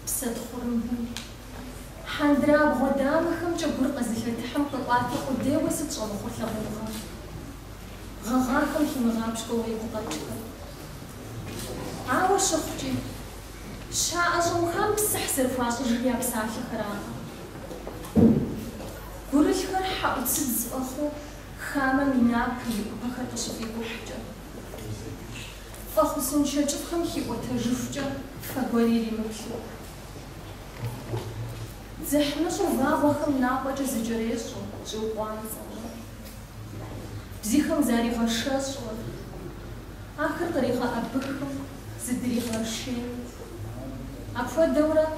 بسدخورهم حندراب غدامهم جبر قزلتهم قطعات قدي وسط صبخور لغوها غغاهم حمغابش قوي بقطشك عاوش أختي شاء أزوهم بسحسر فاصل جبيا بساكي خراغا قول الخر حاول تسدز أخو خامة منابي وبخر تشفي بوحجة فخصون شجفهم هي وتجفجة فقولي مكشو زحمة وفاغوهم ناقوة زجريسو جوقوان صغير بزيخم زاري غشاسو آخر طريقة أبكهم زدري غرشين أبفو الدورة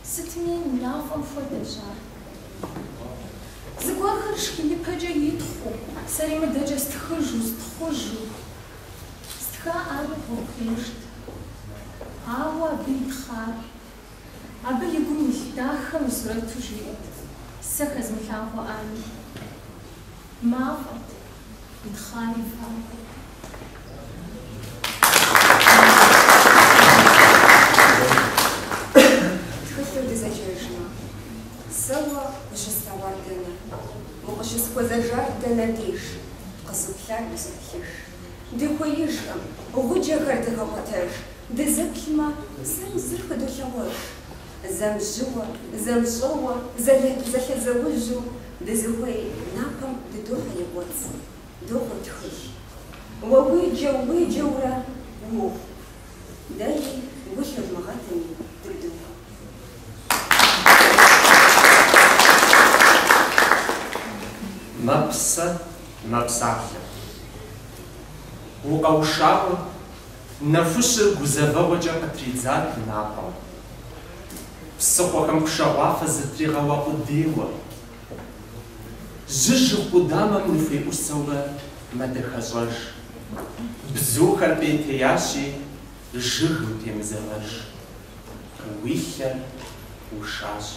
600 نافم فو دجار زقوا خرشكي بجا يدخو سري مدجا استخجو استخا آبي بوكيشت آوا بيتخار أبي يقوم يداخل سورة جيد سكز ملاهو آني ما فت يدخالي فاقو تخلو دزاجرجنا سوا بشستوار وقشسكو زجار دنا ديش قصبلار بزبليش دي خويشم وغجا غردها غتاش دزبلما زرخ دخلوش زمجوا زحزوجو دزوي ناقم ددوها يبوت دوغو تخش ويجورا وو داي وشر مغاتني دردوها مبساحيا وقوشاو نفس غزافوجا قتريزات ناقو بسقوكم كشوافة زتريغوا قديوة جج قدامم نفي أسوة مدخجج بزوخر بيتياشي جغو تيمزغج ويخر وشاش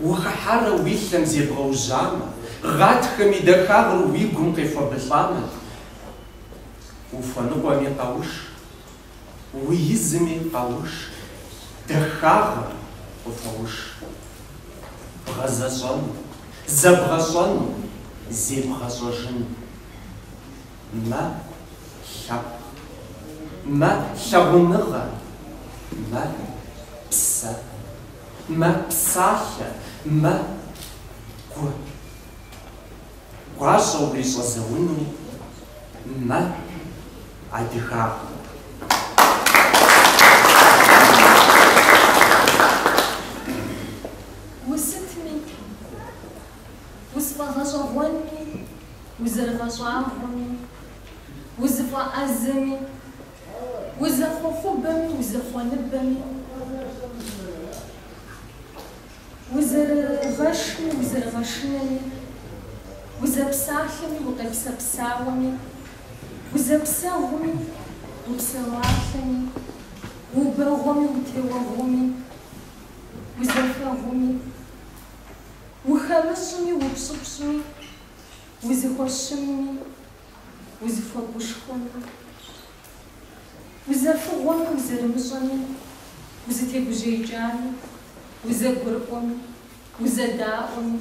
وخحارة ويخلم زيبغو جامة غاتخم يدخاغر ويقوم قيفو بلامة وفنقوى ميقاوش ويزمي قاوش دخاغر وفوش غزاجن زبغاجن زيبغاجن ما حغنغا ما بسا ما بساحة ما قاشو بريشا زوني ما عدخاغ وزفغشغوني وزرغشغوني وزفأزمي وزفخبمي وزفنبمي وزرغشني وزرغشني وزبساحمي وقبسبساومي وزبساومي وبسواحمي وبغمي وتوغمي وزفغمي وخمسمي وبصبصمي وزخشمي وزفبوشخمي وزفغمي وزرمزمي وزتيبجيجاني وزقرقمي وزداؤمي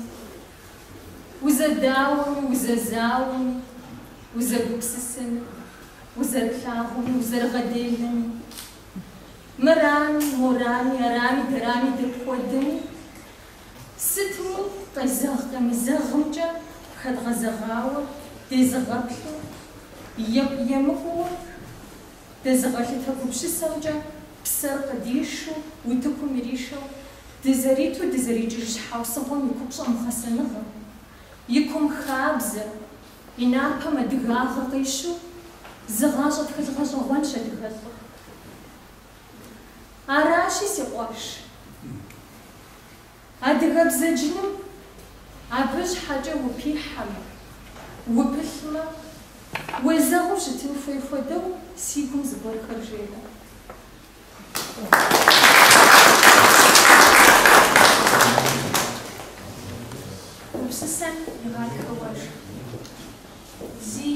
وزداومي وززاومي وزبوكسسمي وزركلاهمي وزرغديلمي مرامي مورامي أرامي درامي دبودمي ستمي طيزاغمي زغمجة خد غزغاوة تزغبلو يمقوة تزغلتها ببشسوجة بسر قديشو وتكو مريشو دزريتو دزريجيش حوصهم يكوبصو مخسنغم يكم خابزة ينابا مدغاغ قيشو زغاجة تخزغاجة وانشا دغاغ أراشي سيقواش أدغب زجنم أبج حاجة وبيحم وبحمة وزغو شتن فيفودو سيكم زبور خرجينا وبسسن يغالي خواش زي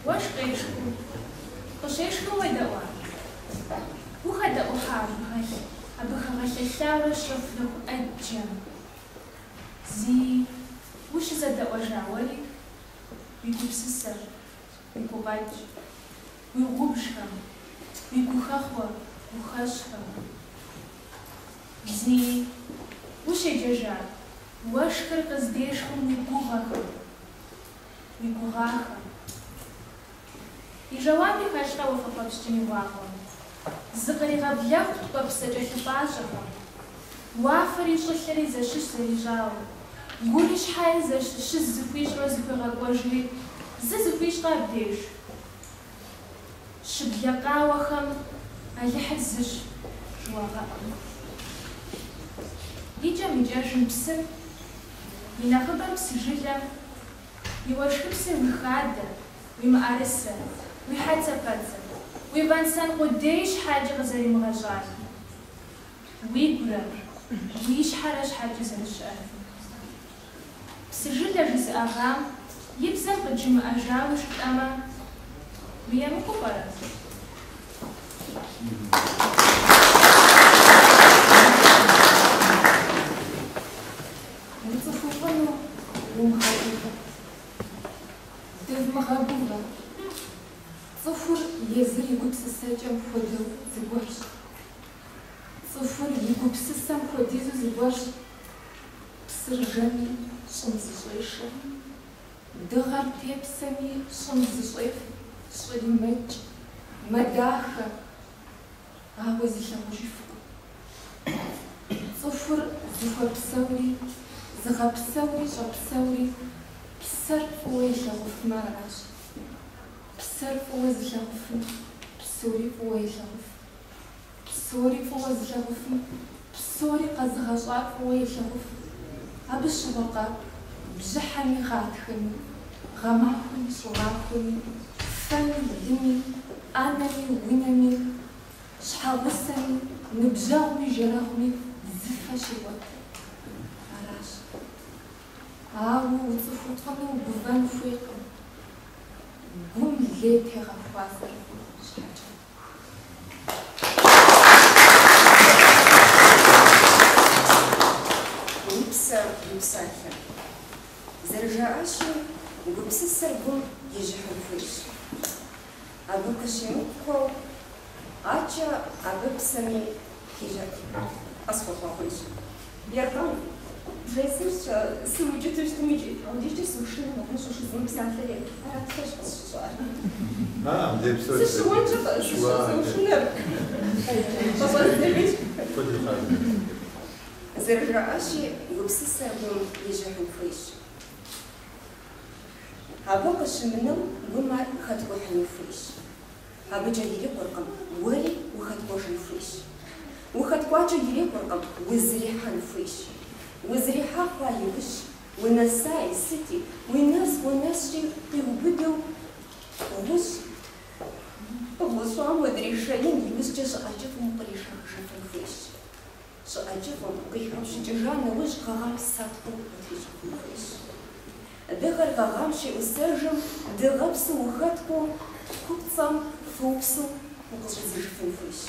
واش قيشكو قشيشكو ودوا وخدا أحام هاي أبخ غش الثورة شرف له أجا زي وش زاد أجاولي ويكو بسسر ويكو غاج ويكو بشكا ويكو خخوة وخشخة زي وش جاجا واشكر قصديشهم ويكو غاخة ويكو غاخة يجوابي خشخة وفقبشتني واغوة زغري غبلغ وبسجة فاشخة وافري شخري زي شش زريجاو يقولي شحال زي شش زفويش رزقي غاقوجلي زي زفويش غابديش شبيقا وخم أي حزش جواغا يجا مجاش نبسم يناخبر بسجلة يواشك بسم ويخادة ويمارسة ويحاتة باتة ويبانسان قديش حاجة غزالي مغاجال ويقرر ويش حرش حاجة زي الشعر بسجلة جزء أغام يبزن بجمع أجاوش أما ويامكو برز نتصفوفنو ومخابوفة دف مخابوفة صفر يزر يقوب سساجم خودو زبورش صفر يقوب سسام خوديزو زبورش بسرجمي شمس شويشة دغر تيبسمي شمس شويف شوي مج مداخة عاوز يشوفك صفر زفر بسوري زغب بسوري شو بسوري بسر فوي شغف مراش بسر فوي زغف بسوري فوي شغف بسوري فوي زغف بسوري قزغشار فوي شغف أبش بقى بجحني خاتخني غماخني شغاخني فن دمي أنني وينني شحاوسني نبجاوي جراغني زفة شوات عراش عاو وتصفوطني وبفان فويقم قوم ليتي غفواسر شحاجة وبسافر زرجاءشي وبسسر قوم يجحن فيش أبو كشيمكو أجا أبو بسمي هيجاك أصفر فاخوش يرقم جايسيرش سوجتش تميجي وديش تسوشنا ما كنش زين بسافر أنا تخش بس سؤال دي بسوي شو وين جبت سوشنا بابا زيش كل حاجة زرجاءشي وبسسر قوم يجحن فيش هابوكش منهم قوما خدقو حنفيش هابو جايلي قرقم ولي وخدقو حنفيش وخدقو جايلي قرقم وزري حنفيش وزري حقا يوش ونساي ستي والناس جي يوبدو وغش ودري شاين يوش جاش أجفهم قريشا شفنفيش شو أجفهم قيحوش جرانا وش غغام ساتقو وتيش حنفيش دغر غامشي وسرجم دغبسو وخدكو كوبصم فوبسو وقصديش فنفيش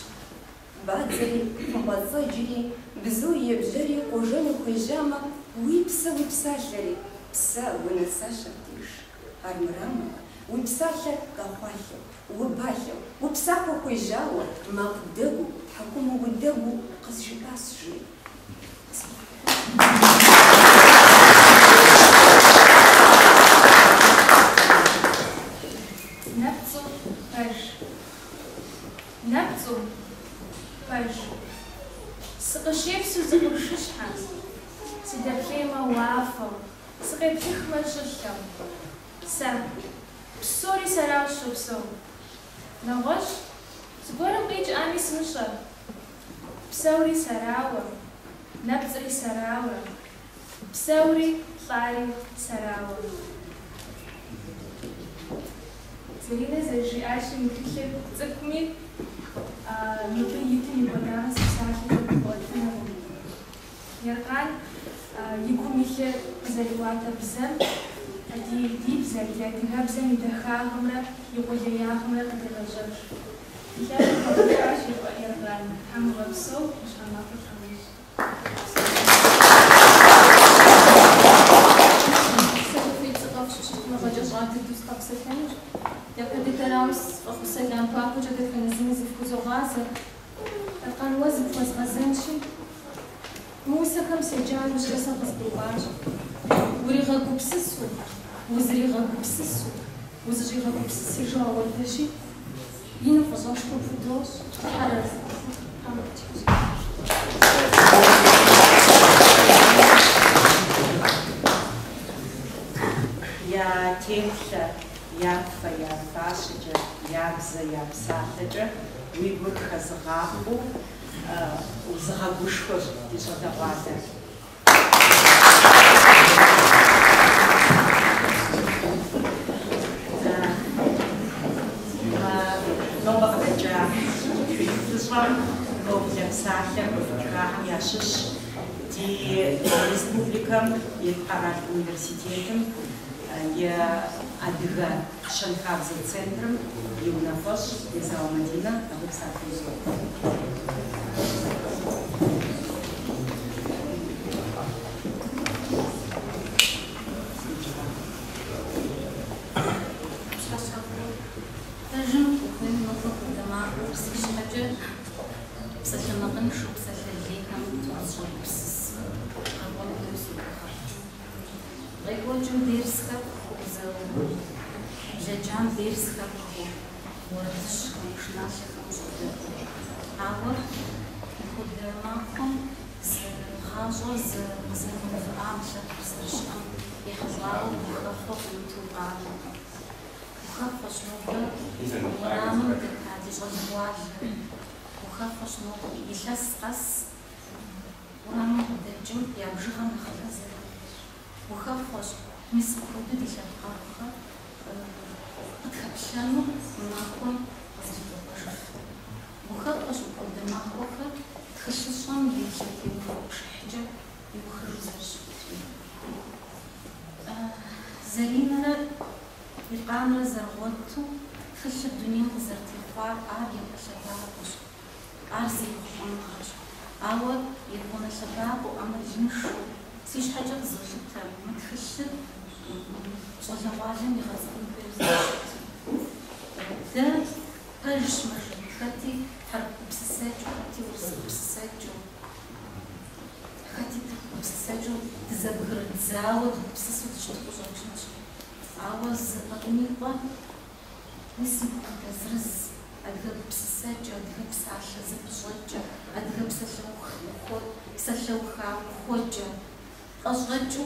بعد زري مبازا جري بزوية بجري قوجاني وخيجامة ويبسا جري بسا ونساشا تيش هارمراما ويبساشا قاخواشا وباشا وبساكو خيجاوة ما قدقو حكومو قدقو قصدي جري نبتو باش سقشيف سوزيبو ششحة سيدابكيما وافو سقيب تخمة ششحة سام بسوري سراو شو بسو نغش سقورم بيج آني سمشة بسوري سراوة نبتري سراوة بسوري طاري سراوة زرينا زرجي عاشي مكتشف تكمي يمكن يتم يبغى ساكي تبغى يرقان يكون مثل زي واتا بزم دي بزم يعني بزم يدخلهم له يقول لي ياهم له قد الرجال Я темша, я твоя Пашечка, я бзая псатечка, уйгур хазгаху, узгагушхо дишадавата. Нового года, Фридусван, новым сахем, крахом яшиш, ди республикам и парад университетам. Я адыга Шанхабзе центром Юнафош из Алмадина, Абыксакизу. Зарина القامة زرغوتو خش الدنيا زرتفار يبقى شبابش عارسي خمخش أول يكون شباب وأمر جنشو سيش حاجة زوجتها ما تخش صجواجن يغزقون بيرزاش ده قرش مخي خاتي حرب بسساجو خاتي ورسل بسساجو خاتي بسساجو تزبغر تزاود بسسو تشتغل زوجنش عاوز أغنيطة نسمع كزرز أدغب بسساجة أدغب ساشة زبجوجة أدغب سشوخا خوجة أشغجو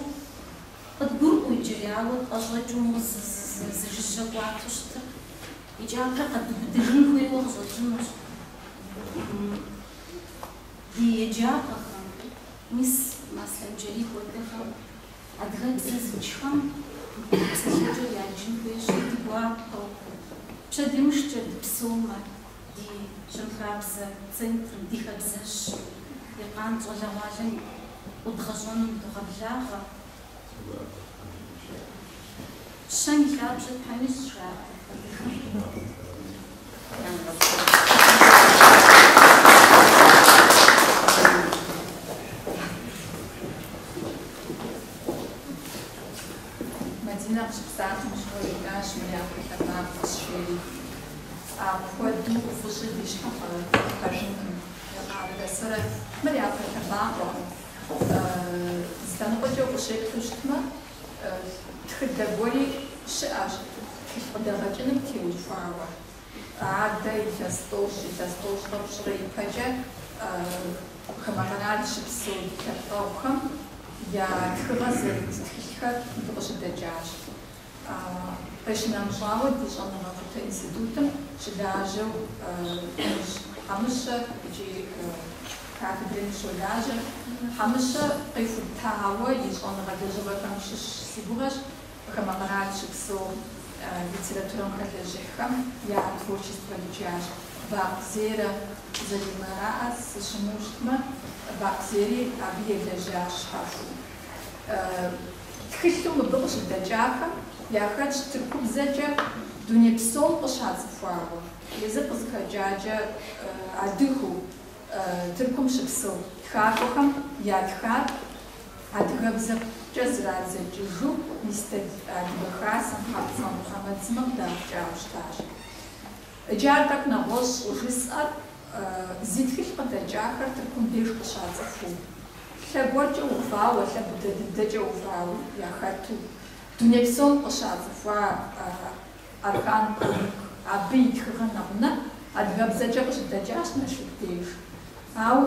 قدقرقو يجري عاود أشغجو زججة وعطشتر إجابة قد بدرين خوي وغزجنش دي إجابة مس مثلا جريك ودخل أدغب زججهم Псалъэкӏэ яджын хуейщ ди гуапэу пщэдемышкӏэ дыпсэумэ ди Шэнхабзэ центрым ди хэбзэщ икъан щӏалэгъуалэм ӏудгъэщӏэным дыгъэблагъэ щэм и лъабжьэ тхьэми щыжаӏэ نقش بساعات مشهور كاش ملياقي كتاب تصشيري أخوة وفصل ديش خرجنكم على السرة ملياقي كتاب زدانقجو وشيك تشتما تخدبولي شاش تخدبجنم تيوج فاوا عادة يتستوش طبشري بجا كما قنال شبسو كتابهم يا تخبزل تخيخة بغش الدجاج قشنا مشاود ديش أنا غفرت إنستيتوتم شلاجو حمشة يجي كاتبين شلاجة حمشة قيف التاوى يجي أنا غدجبة كمشش سيبوغش كما قناعد شبسو ليتراتورم خدجيخم يا تворчество دجاج بقزيرة زي مرأس شموشتما بقزيري أبي دجاج حفو تخشتو مبغش الدجاجة يا خدش تركب زجا دنيا بسوم قشعة فاوة يزق زكاجاجة عدهو تركم شبسو تخافهم ياتخاف عدغبزق جزرات زجزو مستد عدغخاسم حبسم محمد زمق دار جاوشتاش جارتك نغوص وخسأر زيد فيش قدر جاكر تركم ديش قشعة فو لابوجه وفاوة لابدجه وفاوة يا خاتو دنيا بسوم قشعة فا أركان عبيد خغنغنا عدغبزجه قشدجاش نشديش أو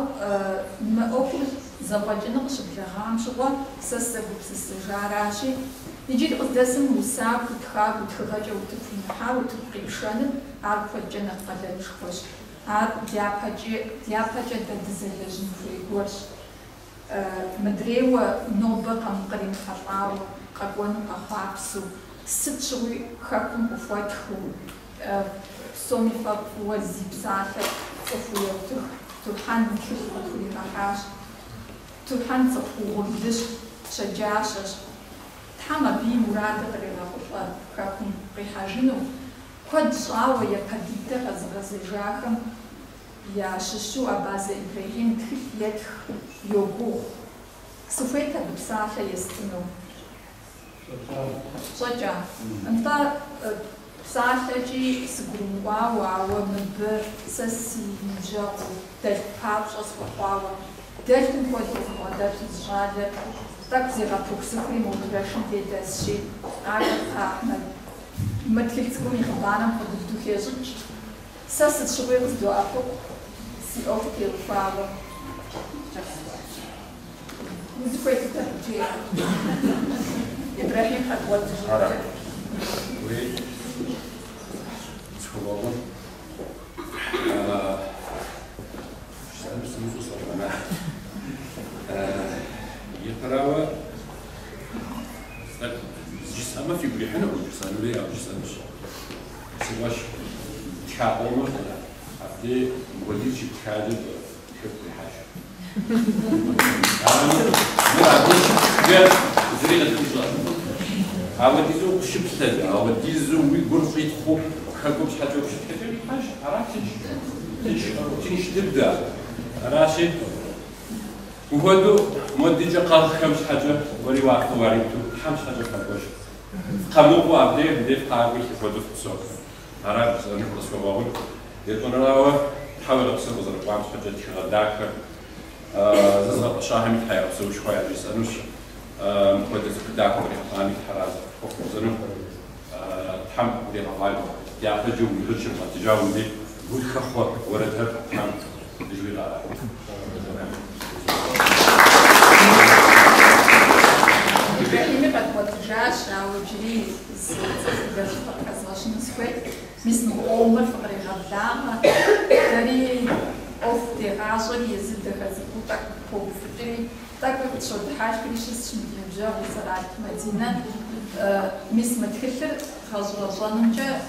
ما أكل زواجنا قشبلغام شغل سسب بسسجاراشي يجي قداسم وساق وتخاق وتخرجه وتفنحا وتقيشان عارفة جنة قدرش خوش عارف دياباجة دزلجن في قرش مدريوة نوبة قمقرين خطاو قاقوان قخابسو ست شوي خاكم وفاتخو سومي فاقوا زيبساتة صفوية تلحان كيف تقولي راحاش تلحان صفوه ليش شجاشش تحمى بي مرادة غير خاكم قيحاجينو قد شعوة يا قديدة غزغزجاكم يا ششو أبازة إبراهيم تخيلت يوغو سوفيتا ببساحة يستنو شجع انت بساحة جي سقرون واوا ومبر سسي نجاو دل بابش أصفحواوا دل تنقود يفقوا دل تزجادر так зиратук сухри мудрашин детесши агат ахмад маткилцгуни хванам поддухежич сасет шугуйс дуапо си офтил фава музыкой-то где Ибрахим хатвот жара oui сховал يقرأ جسمه في كل حين أو جسمه ليه أو جسمه سواش تحاول مثلا عبدي مولي شيء تحاجد حب الحاجة ما عبديش غير زرينا تطلع عوديزو شبتة عوديزو ويقول في تخو خلكم حاجة وش كثير حاجة عرفتش تيش تبدأ راشي وهدو مودي قال خمس حاجة وري وقت وريتو خمس حاجة خلقوش قاموا وعبدي بدي قاوي هدو في السوق عرفت أنا خلاص بقول يتمنى له حاول أقصر وزر خمس حاجة شغل ذاك زغط شاهم الحياة بسوي شوية على سنوش مودي ذاك وري قامي حراز زنو تحم ودي غايب يا فجوا يهرش ما تجاوب دي قول خخوة وردها تحم تجوي لا Ибрахим подпотжаш, а учили с даже показывашен схват, мисну омар фрегавдама, дари офте разори езид хазику так пофтри, так что дхаш кришис шмиджа висарат Мадина, мис матхифер хазразанымча,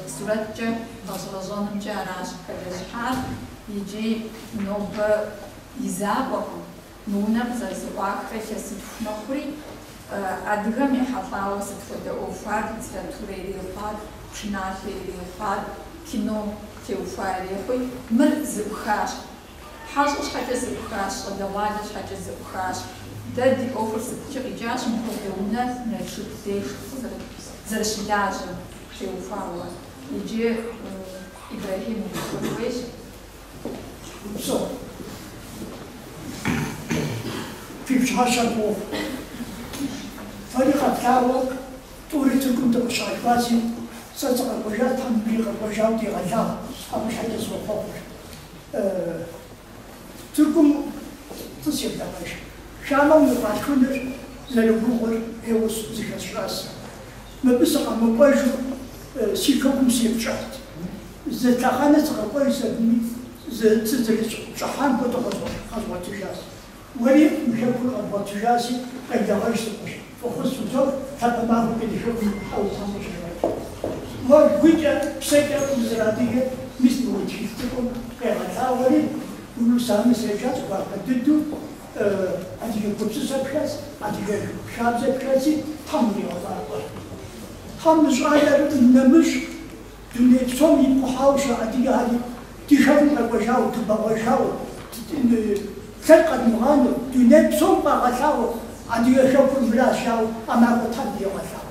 суратча хазразанымча раш кадашхар, يجي نوب يزابه نونا بزازواك فيسد نخري أدغم يحطاو ستفودا أوفار تسلاتوري ريفاد شناشي ريفاد كينو تيوفار ريفوي مر زبخاش حاجش حاجة زبخاش ودوادش حاجة زبخاش دادي أوفر ستشغي جاش مهدونا نشوف ديش زرشداجم تيوفاوا يجي إبراهيم ويش So, في شاشة فريق الكاو توريتكم تبشر باسي سأتقل الوجات هم بيغ الوجات دي غجاء أبو شحية سوى تركم تصيب دمش شامل مقاش كنر زلبوغر هيوس زيكا شراس ما بسقى مقاجو سيكوكم سيب شاهد زتاخانة تقاقوا يسابني زتزلت شحان بطغزور خزوة تجاز ولي مشابه خزوة تجازي قد غيش تقش فخص وزور حتى ما هو كده شوف أو صامش شوي وقيجا بسيجا مزراتية مثل وجهتكم قيادة ولي كل سامي سيجات وقددو أتيجي كبسة بشاس أتيجي شابزة بشاسي تمني وضعه تمني شعير النمش дуней псом ипхъухьауэ адыгэхьэри ди шэгум къэкӏуэжауэ, дыбэгъуэжауэ, лъэр къэдмыгъанэу, дуней псом къагъэлъауэ адыгэ шэгур мыращауэ ӏэмакӏуэ Тхьэм егъэлъагъу.